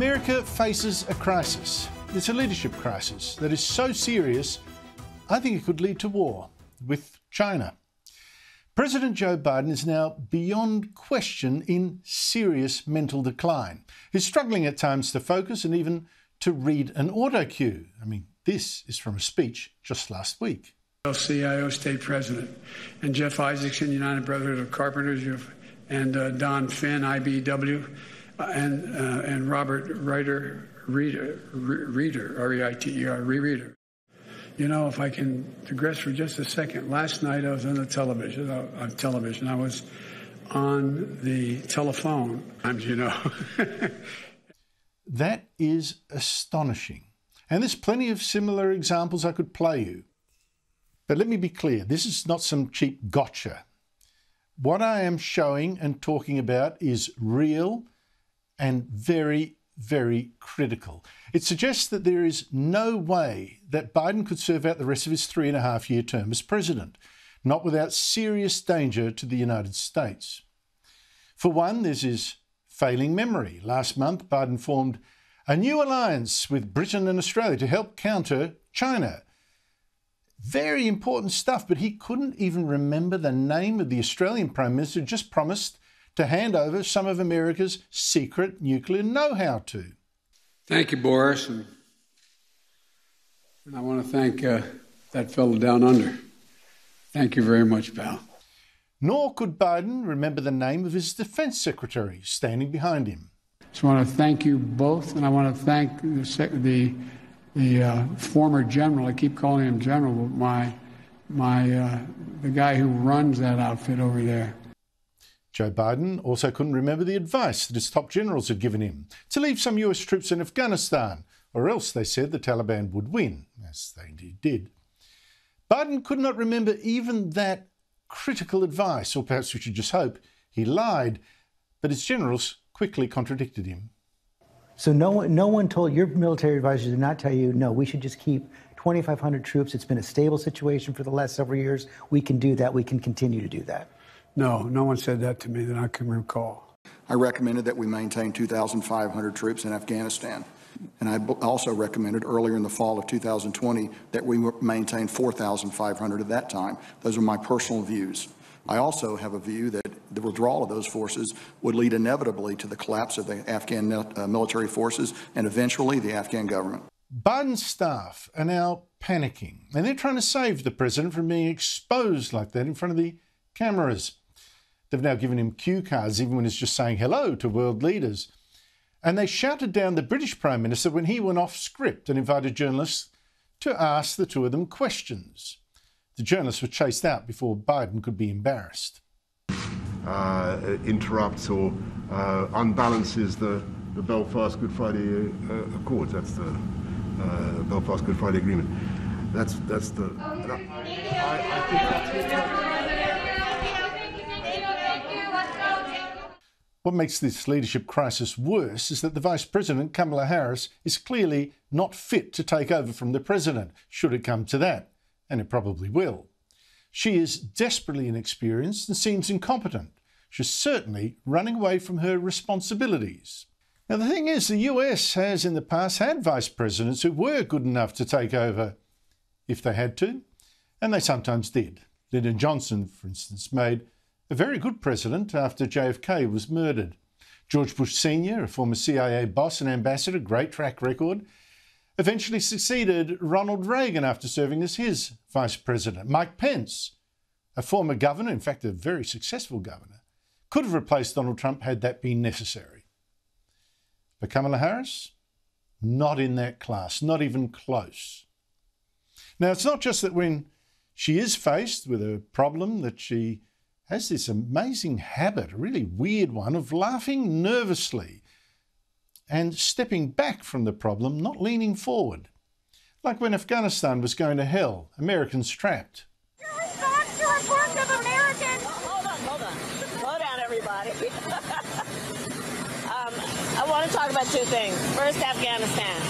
America faces a crisis. It's a leadership crisis that is so serious, I think it could lead to war with China. President Joe Biden is now beyond question in serious mental decline. He's struggling at times to focus and even to read an autocue. I mean, this is from a speech just last week. CIO State President, and Jeff Isaacson, United Brotherhood of Carpenters, and Don Finn, IBW, and Robert Reiter, R-E-I-T-E-R, Reader. You know, if I can digress for just a second, last night I was on the television. I was on the telephone, you know. That is astonishing. And there's plenty of similar examples I could play you. But let me be clear, this is not some cheap gotcha. What I am showing and talking about is real and very, very critical. It suggests that there is no way that Biden could serve out the rest of his 3.5-year term as president, not without serious danger to the United States. For one, there's his failing memory. Last month, Biden formed a new alliance with Britain and Australia to help counter China. Very important stuff, but he couldn't even remember the name of the Australian Prime Minister who just promised to hand over some of America's secret nuclear know-how to. Thank you, Boris. And I want to thank that fellow down under. Thank you very much, pal. Nor could Biden remember the name of his defense secretary standing behind him. Just want to thank you both, and I want to thank the former general. I keep calling him general, but the guy who runs that outfit over there. Joe Biden also couldn't remember the advice that his top generals had given him to leave some US troops in Afghanistan, or else they said the Taliban would win, as they indeed did. Biden could not remember even that critical advice, or perhaps we should just hope he lied, but his generals quickly contradicted him. So no one told, your military advisors did not tell you, no, we should just keep 2,500 troops. It's been a stable situation for the last several years. We can do that. We can continue to do that. No one said that to me that I can recall. I recommended that we maintain 2,500 troops in Afghanistan. And I also recommended earlier in the fall of 2020 that we maintain 4,500 at that time. Those are my personal views. I also have a view that the withdrawal of those forces would lead inevitably to the collapse of the Afghan military forces and eventually the Afghan government. Biden's staff are now panicking, and they're trying to save the president from being exposed like that in front of the cameras. They've now given him cue cards even when he's just saying hello to world leaders. And they shouted down the British Prime Minister when he went off script and invited journalists to ask the two of them questions. The journalists were chased out before Biden could be embarrassed. Interrupts or unbalances the Belfast Good Friday Accords. That's the Belfast Good Friday Agreement. That's the. I think that's. What makes this leadership crisis worse is that the Vice President, Kamala Harris, is clearly not fit to take over from the president, should it come to that, and it probably will. She is desperately inexperienced and seems incompetent. She's certainly running away from her responsibilities. Now, the thing is, the US has in the past had vice presidents who were good enough to take over if they had to, and they sometimes did. Lyndon Johnson, for instance, made a very good president after JFK was murdered. George Bush Sr., a former CIA boss and ambassador, great track record, eventually succeeded Ronald Reagan after serving as his vice president. Mike Pence, a former governor, in fact a very successful governor, could have replaced Donald Trump had that been necessary. But Kamala Harris, not in that class, not even close. Now, it's not just that when she is faced with a problem that she has this amazing habit, a really weird one, of laughing nervously and stepping back from the problem, not leaning forward. Like when Afghanistan was going to hell, Americans trapped. Hold on. Slow down, everybody. I want to talk about two things. First, Afghanistan.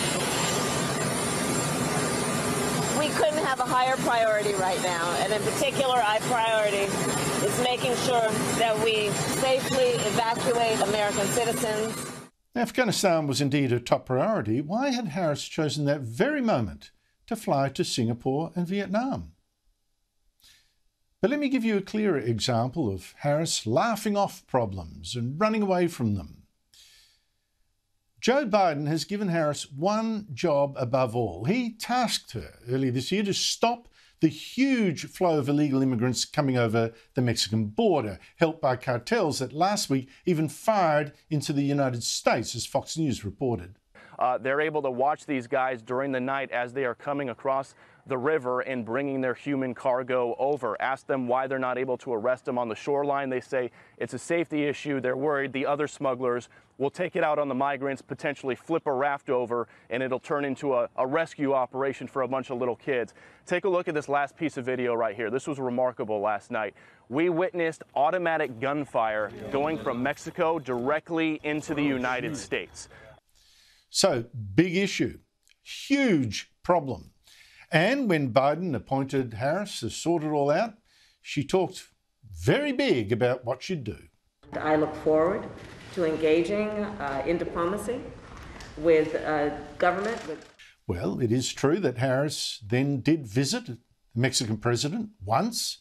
We couldn't have a higher priority right now, and in particular, our priority is making sure that we safely evacuate American citizens. Afghanistan was indeed her top priority. Why had Harris chosen that very moment to fly to Singapore and Vietnam? But let me give you a clearer example of Harris laughing off problems and running away from them. Joe Biden has given Harris one job above all. He tasked her earlier this year to stop the huge flow of illegal immigrants coming over the Mexican border, helped by cartels that last week even fired into the United States, as Fox News reported. They're able to watch these guys during the night as they are coming across the river and bringing their human cargo over. Ask them why they're not able to arrest them on the shoreline. They say it's a safety issue. They're worried the other smugglers will take it out on the migrants, potentially flip a raft over, and it'll turn into a rescue operation for a bunch of little kids. Take a look at this last piece of video right here. This was remarkable last night. We witnessed automatic gunfire going from Mexico directly into the United States. So, big issue, huge problem. And when Biden appointed Harris to sort it all out, she talked very big about what she'd do. I look forward to engaging in diplomacy with government. Well, it is true that Harris then did visit the Mexican president once,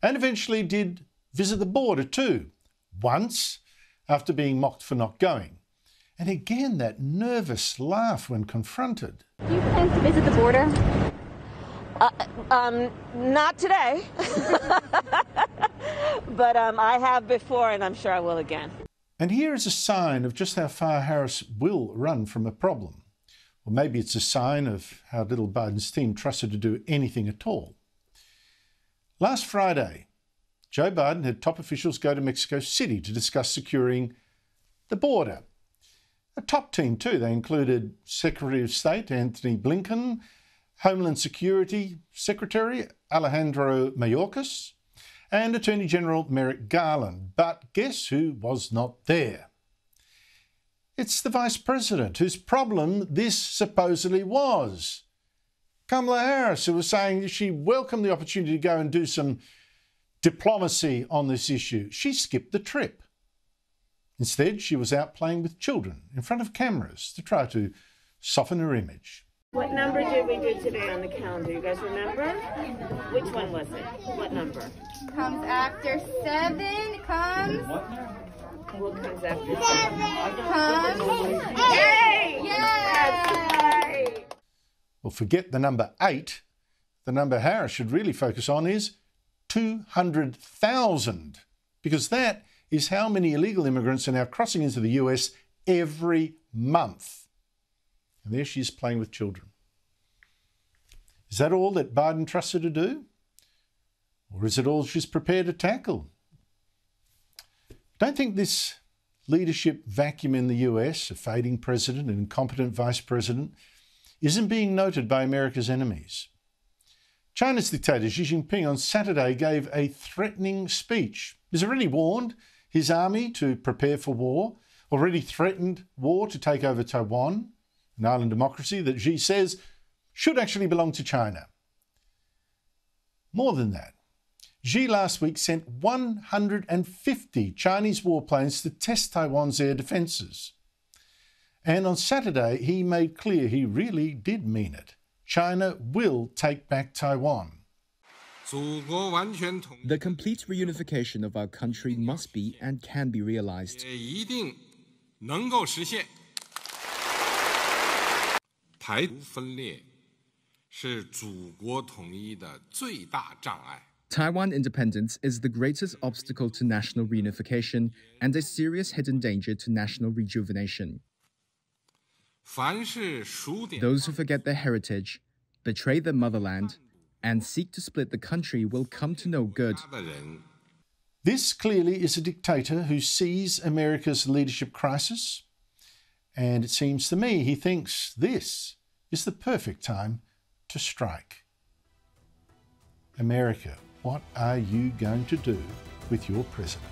and eventually did visit the border too, once, after being mocked for not going. And again, that nervous laugh when confronted. Do you plan to visit the border? Not today, but I have before, and I'm sure I will again. And here is a sign of just how far Harris will run from a problem. Or maybe it's a sign of how little Biden's team trusts her to do anything at all. Last Friday, Joe Biden had top officials go to Mexico City to discuss securing the border. A top team too. They included Secretary of State Anthony Blinken, Homeland Security Secretary Alejandro Mayorkas, and Attorney General Merrick Garland. But guess who was not there? It's the Vice President, whose problem this supposedly was. Kamala Harris, who was saying she welcomed the opportunity to go and do some diplomacy on this issue. She skipped the trip. Instead, she was out playing with children in front of cameras to try to soften her image. What number did we do today on the calendar? You guys remember? Which one was it? What number? Comes after 7, comes... What comes after 7? Comes... 8! Yay! That's right! Well, forget the number 8. The number Harris should really focus on is 200,000, because that is how many illegal immigrants are now crossing into the US every month. And there she is playing with children. Is that all that Biden trusts her to do? Or is it all she's prepared to tackle? Don't think this leadership vacuum in the US, a fading president and incompetent vice president, isn't being noted by America's enemies. China's dictator Xi Jinping on Saturday gave a threatening speech. He's already warned his army to prepare for war, already threatened war to take over Taiwan, an island democracy that Xi says should actually belong to China. More than that, Xi last week sent 150 Chinese warplanes to test Taiwan's air defences. And on Saturday, he made clear he really did mean it. China will take back Taiwan. The complete reunification of our country must be and can be realized. Taiwan independence is the greatest obstacle to national reunification and a serious hidden danger to national rejuvenation. Those who forget their heritage, betray their motherland, and seek to split the country will come to no good. This clearly is a dictator who sees America's leadership crisis, and it seems to me he thinks this is the perfect time to strike. America, what are you going to do with your president?